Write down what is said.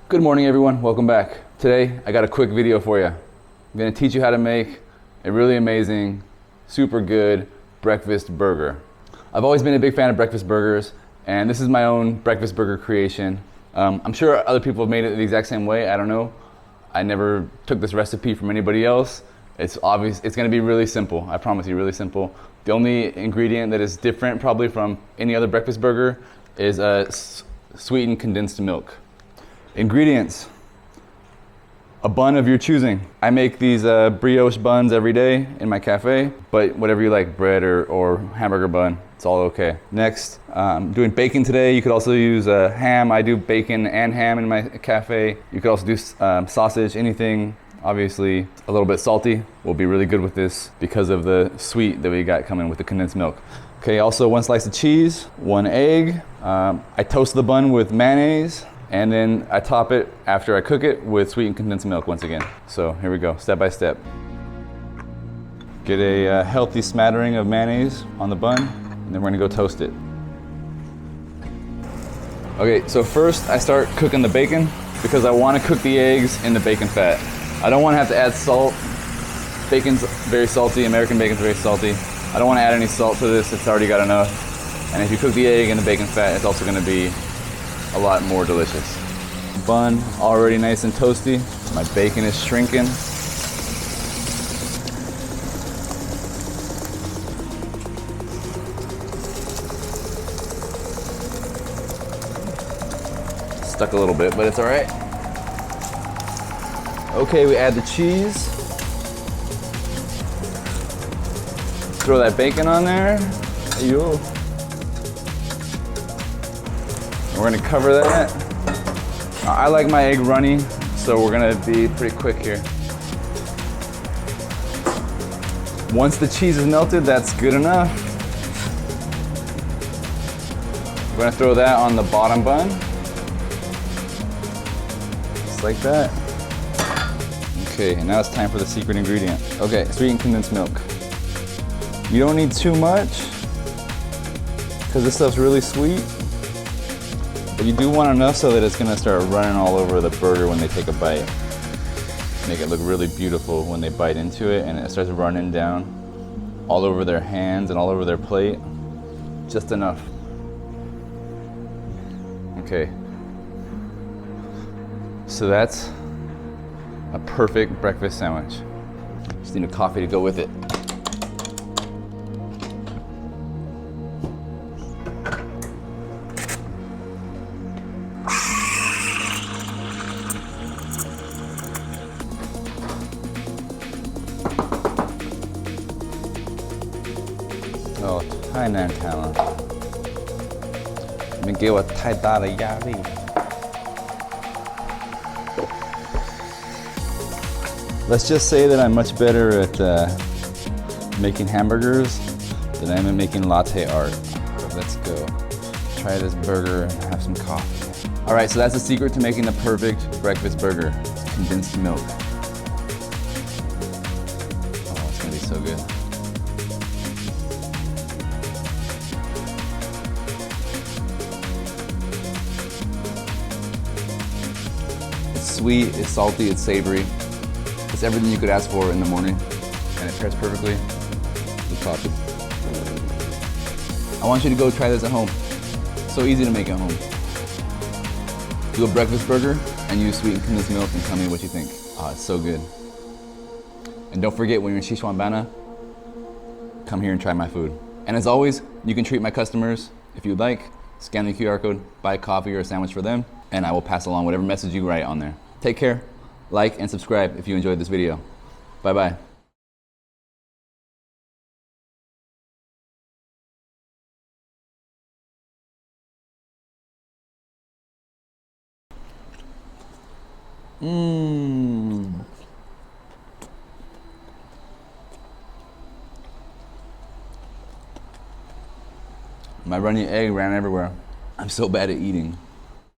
Good morning everyone, welcome back. Today I got a quick video for you. I'm going to teach you how to make a really amazing, super good breakfast burger. I've always been a big fan of breakfast burgers, and this is my own breakfast burger creation. I'm sure other people have made it the exact same way, I don't know. I never took this recipe from anybody else. It's obvious, it's going to be really simple, I promise you, really simple. The only ingredient that is different probably from any other breakfast burger is sweetened condensed milk. Ingredients: a bun of your choosing. I make these brioche buns every day in my cafe, but whatever you like, bread or hamburger bun, it's all okay. Next, I'm doing bacon today. You could also use ham. I do bacon and ham in my cafe. You could also do sausage, anything. Obviously, a little bit salty will be really good with this because of the sweet that we got coming with the condensed milk. Okay, also 1 slice of cheese, 1 egg. I toast the bun with mayonnaise, and then I top it after I cook it with sweetened condensed milk once again. So here we go, step by step. Get a healthy smattering of mayonnaise on the bun, and then we're gonna go toast it. Okay, so first I start cooking the bacon because I wanna cook the eggs in the bacon fat. I don't wanna have to add salt. Bacon's very salty, American bacon's very salty. I don't wanna add any salt to this, it's already got enough. And if you cook the egg in the bacon fat, it's also gonna be a lot more delicious. Bun already nice and toasty. My bacon is shrinking. Stuck a little bit, but it's all right. Okay, we add the cheese. Throw that bacon on there. Yo. We're gonna cover that. I like my egg runny, so we're gonna be pretty quick here. Once the cheese is melted, that's good enough. We're gonna throw that on the bottom bun. Just like that. Okay, and now it's time for the secret ingredient. Okay, sweetened condensed milk. You don't need too much, because this stuff's really sweet. But you do want enough so that it's gonna start running all over the burger when they take a bite. Make it look really beautiful when they bite into it, and it starts running down all over their hands and all over their plate. Just enough. Okay. So that's a perfect breakfast sandwich. Just need a coffee to go with it.哦，太难看了！你们给我太大的压力。Let's just say that I'm much better at making hamburgers than I am at making latte art. So let's go try this burger and have some coffee. All right, so that's the secret to making the perfect breakfast burger: condensed milk. Oh, it's gonna be so good. It's sweet, it's salty, it's savory. It's everything you could ask for in the morning, and it pairs perfectly with coffee. I want you to go try this at home. So easy to make at home. Do a breakfast burger and use sweetened condensed milk and tell me what you think. Oh, it's so good. And don't forget, when you're in Shishwanbana, come here and try my food. And as always, you can treat my customers if you'd like. Scan the QR code, buy a coffee or a sandwich for them, and I will pass along whatever message you write on there. Take care. Like and subscribe if you enjoyed this video. Bye-bye. My runny egg ran everywhere. I'm so bad at eating.